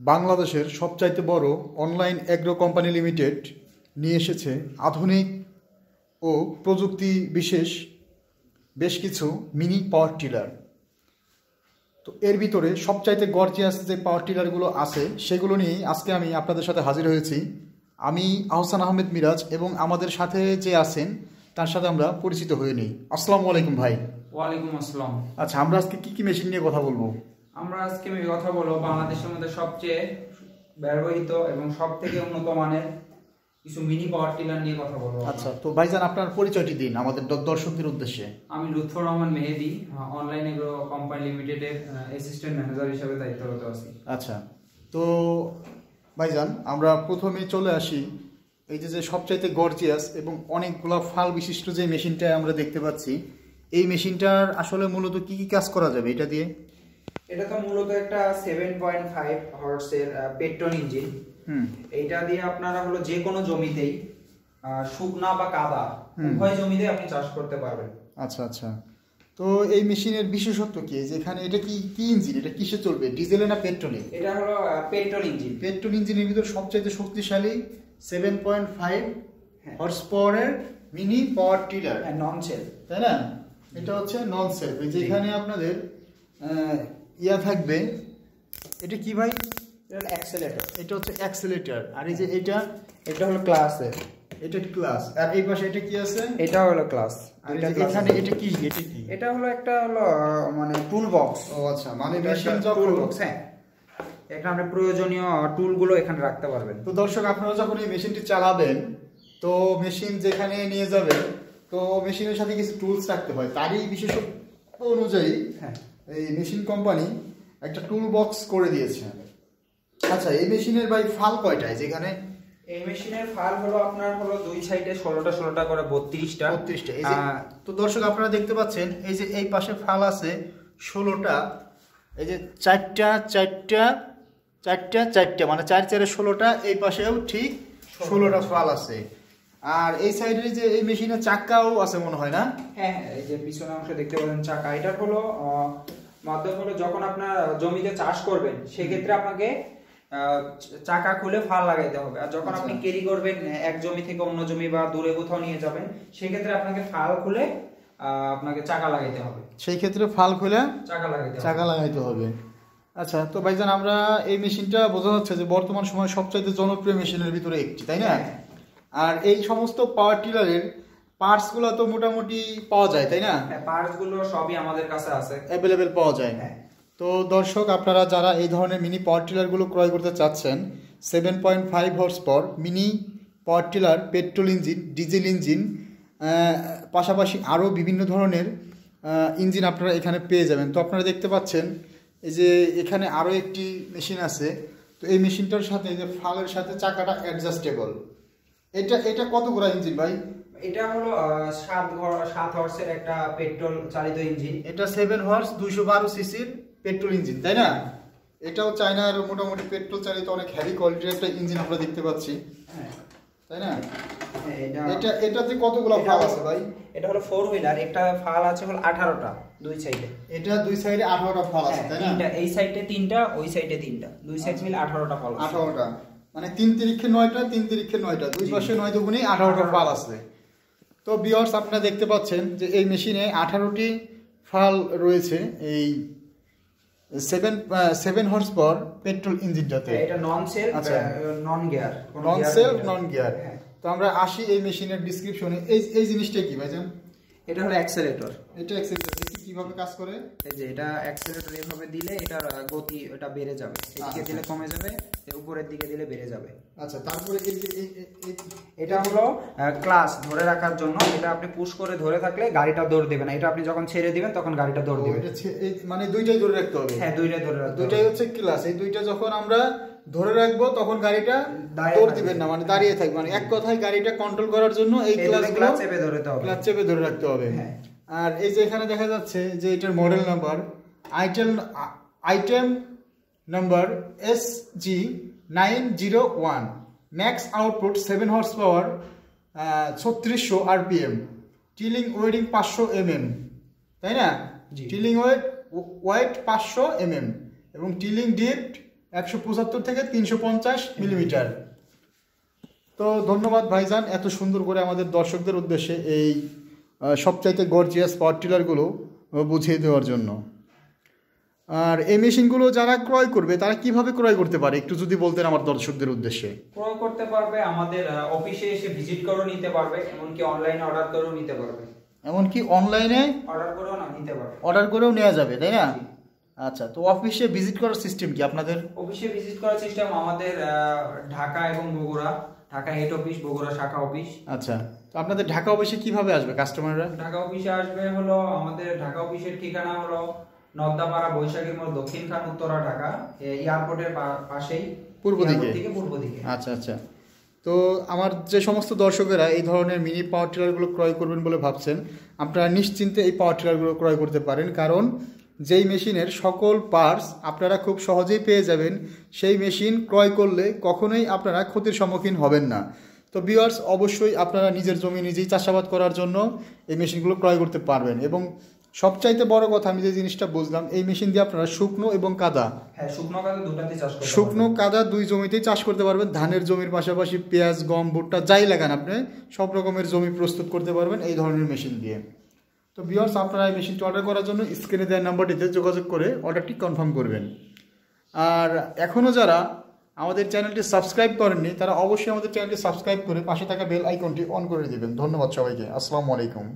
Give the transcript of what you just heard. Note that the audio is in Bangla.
বাংলাদেশের সবচাইতে বড় অনলাইন এগ্রো কোম্পানি লিমিটেড নিয়ে এসেছে আধুনিক ও প্রযুক্তি বিশেষ বেশ কিছু মিনি পাওয়ার টিলার। তো এর ভিতরে সবচাইতে গর্জিয়াস যে পাওয়ার টিলারগুলো আছে সেগুলো নিয়েই আজকে আমি আপনাদের সাথে হাজির হয়েছি। আমি আহসান আহমেদ মিরাজ এবং আমাদের সাথে যে আছেন তার সাথে আমরা পরিচিত হয়ে নিই। আসসালামু আলাইকুম ভাই। ওয়ালাইকুম আসসালাম। আচ্ছা, আমরা আজকে কি মেশিন নিয়ে কথা বলবো? আমরা আজকে কথা বলবো বাংলাদেশের মধ্যে সবচেয়ে ব্যবহৃত এবং সবথেকে উন্নত মানের কিছু মিনি পাওয়ার টিলার নিয়ে কথা বলবো। আচ্ছা, তো ভাইজান আপনার পরিচয়টি দিন আমাদের দর্শকদের উদ্দেশ্যে। আমি লুৎফর রহমান মেহেদি, অনলাইন এগ্রো কোম্পানি লিমিটেডের অ্যাসিস্ট্যান্ট ম্যানেজার হিসেবে দায়িত্বরত আছি। আচ্ছা, তো ভাইজান আমরা প্রথমে চলে আসি এই যে সবচাইতে গর্জিয়াস এবং অনেকগুলো ফাল বিশিষ্ট যে মেশিনটা আমরা দেখতে পাচ্ছি, এই মেশিনটার আসলে মূলত কি কি কাজ করা যাবে এটা দিয়ে? এটা তো মূলত একটা 7.5 হর্সের পেট্রোল ইঞ্জিন। এইটা দিয়ে আপনারা হলো যে কোনো জমিতেই শুকনা বা কাদা উভয় জমিতে আপনি চাষ করতে পারবেন। আচ্ছা আচ্ছা, তো এই মেশিনের বিশেষত্ব কি? যেখানে এটা কি ইঞ্জিন, এটা কিসে চলবে, ডিজেলে না পেট্রোলে? এটা হলো পেট্রোল ইঞ্জিন। পেট্রোল ইঞ্জিনের ভিতর সবচেয়ে শক্তিশালী 7.5 হর্স পাওয়ারের মিনি পাওয়ার টিলার, নন সেল, তাই না? এটা হচ্ছে নন সেলফ, যেখানে আপনাদের ইয়া থাকবে। এটা কি ভাই? এটা অ্যাক্সেলেটর। এটা হচ্ছে অ্যাক্সেলেটর। আর এই যে এটা হলো ক্লাসের, এটা ক্লাস। আর এই পাশে এটা কি আছে? এটা হলো ক্লাস। আর এখানে এটা কি? এটা হলো একটা হলো মানে টুল বক্স। ও আচ্ছা, মানে মেশিন টুল বক্স। হ্যাঁ, এখানে আপনি প্রয়োজনীয় টুলগুলো এখানে রাখতে পারবেন। তো দর্শক, আপনারা যখন এই মেশিনটি চালাবেন, তো মেশিন যেখানে নিয়ে যাবেন, তো মেশিনের সাথে কিছু টুলস রাখতে হয়। তারই বিশেষত্ব অনুযায়ী এই মেশিন কোম্পানি একটা টুল বক্স করে দিয়েছে। আচ্ছা, এই মেশিনের ভাই ফাল কয়টায়? যেখানে এই মেশিনের ফাল হলো আপনার হলো দুই সাইডে 16টা করে 32টা। তো দর্শক, আপনারা দেখতে পাচ্ছেন এই যে এই পাশে ফাল আছে 16টা, এই যে চারটা মানে 4 4 16টা, এই পাশেও ঠিক 16টা ফাল আছে। আর এই সাইডে যে এই মেশিনের চাকাও আছে মনে হয়, না? হ্যাঁ, এই যে পিছনের অংশে দেখতে পাচ্ছেন চাকা। এটা হলো মাধ্যম হলো যখন আপনার জমিতে চাষ করবেন সেক্ষেত্রে আপনাকে চাকা খুলে ফাল লাগাইতে হবে। আর যখন আপনি ক্যারি করবেন এক জমি থেকে অন্য জমি বা দূরে কোথাও নিয়ে যাবেন, সেক্ষেত্রে আপনাকে ফাল খুলে আপনাকে চাকা লাগাইতে হবে। সেই ক্ষেত্রে ফাল খুলে চাকা লাগাইতে হবে। আচ্ছা, তো ভাইজান আমরা এই মেশিনটা বোঝা যাচ্ছে যে বর্তমান সময়ে সবচাইতে জনপ্রিয় মেশিনের ভিতরে একটি, তাই না? আর এই সমস্ত পাওয়ার টিলারের পার্টস গুলো তো মোটামুটি পাওয়া যায়, তাই না? হ্যাঁ, পার্টস গুলো সবই আমাদের কাছে আছে, অ্যাভেলেবেল পাওয়া যায়। তো দর্শক, আপনারা যারা এই ধরনের মিনি পাওয়ার টিলারগুলো ক্রয় করতে চাচ্ছেন, 7.5 horse power mini power tiller, petrol engine, diesel engine, পাশাপাশি আরও বিভিন্ন ধরনের ইঞ্জিন আপনারা এখানে পেয়ে যাবেন। তো আপনারা দেখতে পাচ্ছেন এই যে এখানে আরও একটি মেশিন আছে। তো এই মেশিনটার সাথে যে ফালের সাথে চাকাটা অ্যাডজাস্টেবল। এটা কত গোড়া ইঞ্জিন ভাই? এটা হলো 7 হর্সের একটা পেট্রোল চালিত ইঞ্জিন। এটা 7 হর্স 212 সিসির পেট্রোল ইঞ্জিন, তাই না? এটাও চায়নার মোটামুটি পেট্রোল চালিত অনেক হেভি কোয়ালিটির একটা ইঞ্জিন আমরা দেখতে পাচ্ছি, তাই না? এটাতে কতগুলো ফাল আছে ভাই? এটা হলো 4 হুইলার। একটা ফাল আছে হলো 18টা দুই সাইডে। এটা দুই সাইডে 18টা ফাল আছে, তাই না? এই সাইডে 3টা, ওই সাইডে 3টা, দুই সাইড মিলে 18টা ফাল আছে। 18টা মানে 3 তিরিক্ষে 9টা, 3 তিরিক্ষে 9টা, দুই পাশে 9 দুগুণে 18টা ফাল আছে। তো ভিউয়ার্স, আপনারা দেখতে পাচ্ছেন যে এই মেশিনে 18টি ফাল রয়েছে এই 7 হর্স পাওয়ার পেট্রোল ইঞ্জিনটাতে। এটা non self, non gear. Non gear. তো আমরা আসি এই মেশিনের ডেসক্রিপশনে। এই জিনিসটা কি ভাইজান? এটা হলো অ্যাক্সেলেটর। এটা অ্যাক্সেলেটর কিভাবে কাজ করে? এই যে এটা অ্যাক্সেলেটর, এভাবে দিলে এটার গতি এটা বেড়ে যাবে, এদিকে দিলে কমে যাবে, উপরের দিকে দিলে বেড়ে যাবে। আচ্ছা, তারপরে এটা হলো ক্লাস ধরে রাখার জন্য। এটা আপনি পুশ করে ধরে থাকলে গাড়িটা দৌড় দেবে না। এটা আপনি যখন ছেড়ে দিবেন তখন গাড়িটা দৌড় দিবে। মানে দুইটাই ধরে রাখতে হবে? হ্যাঁ, দুইটাই ধরে রাখতে হবে। দুইটাই হচ্ছে ক্লাস। এই দুইটা যখন আমরা ধরে রাখবো তখন গাড়িটা দৌড় দিবেন না, মানে দাঁড়িয়ে থাকবে। মানে এক কথায় গাড়িটা কন্ট্রোল করার জন্য এই ক্লাচ চেপে ধরে রাখতে হবে। আর এই যে এখানে দেখা যাচ্ছে যে এটার model number, item number SG901, max output 7 horse power, 3600 RPM, tilling waiting 500 mm, তাই না? টিলিং ওয়েট 500 mm এবং টিলিং ডিপ 175 থেকে 350 মিলিমিটার। তো ধন্যবাদ ভাইজান এত সুন্দর করে আমাদের দর্শকদের উদ্দেশ্যে এই সবচাইতে গর্জিয়াস পাওয়ার টিলারগুলো বুঝিয়ে দেওয়ার জন্য। আর এই মেশিনগুলো যারা ক্রয় করবে তারা কিভাবে ক্রয় করতে পারে একটু যদি বলতেন আমার দর্শকদের উদ্দেশ্যে। ক্রয় করতে পারবে আমাদের অফিসে এসে ভিজিট করেও নিতে পারবে, এমনকি অনলাইনে অর্ডার করেও নিতে পারবে। এমনকি অনলাইনে অর্ডার করেও নেওয়া যাবে, তাই না? আচ্ছা, তো অফিসে ভিজিট করার সিস্টেম কি আপনাদের? অফিসে ভিজিট করার সিস্টেম আমাদের ঢাকা এবং বগুড়া, ঢাকা হেড অফিস, বগুড়া শাখা অফিস। আচ্ছা, তো আপনাদের ঢাকা অফিসে কিভাবে আসবে কাস্টমাররা? ঢাকা অফিসে আসবে হলো আমাদের ঢাকা অফিসের ঠিকানা হলো নদ্দাপাড়া বৈশাখী মোড়, দক্ষিণ খান, উত্তরা, ঢাকা। এয়ারপোর্টের পাশেই, পূর্ব দিকে। আচ্ছা আচ্ছা, তো আমার যে সমস্ত দর্শকেরা এই ধরনের মিনি পাওয়ার টিলারগুলো ক্রয় করবেন বলে ভাবছেন, আপনারা নিশ্চিন্তে এই পাওয়ার টিলারগুলো ক্রয় করতে পারেন, কারণ যেই মেশিনের সকল পার্টস আপনারা খুব সহজেই পেয়ে যাবেন, সেই মেশিন ক্রয় করলে কখনোই আপনারা ক্ষতির সম্মুখীন হবেন না। তো ভিউয়ার্স, অবশ্যই আপনারা নিজের জমি নিজেই চাষাবাদ করার জন্য এই মেশিনগুলো ক্রয় করতে পারবেন। এবং সবচাইতে বড় কথা আমি যে জিনিসটা বুঝলাম, এই মেশিন দিয়ে আপনারা শুকনো এবং কাদা, শুকনো কাদা দুই জমিতেই চাষ করতে পারবেন। ধানের জমির পাশাপাশি পেঁয়াজ, গম, ভুট্টা যাই লাগান আপনি সব রকমের জমি প্রস্তুত করতে পারবেন এই ধরনের মেশিন দিয়ে। তো ভিউয়ার্স, আপনারা এই মেশিনটি অর্ডার করার জন্য স্ক্রিনে দেওয়া নাম্বারটিতে যোগাযোগ করে অর্ডারটি কনফার্ম করবেন। আর এখনও যারা আমাদের চ্যানেলটি সাবস্ক্রাইব করেননি তারা অবশ্যই আমাদের চ্যানেলটি সাবস্ক্রাইব করে পাশে থাকা বেল আইকনটি অন করে দেবেন। ধন্যবাদ সবাইকে। আসসালামু আলাইকুম।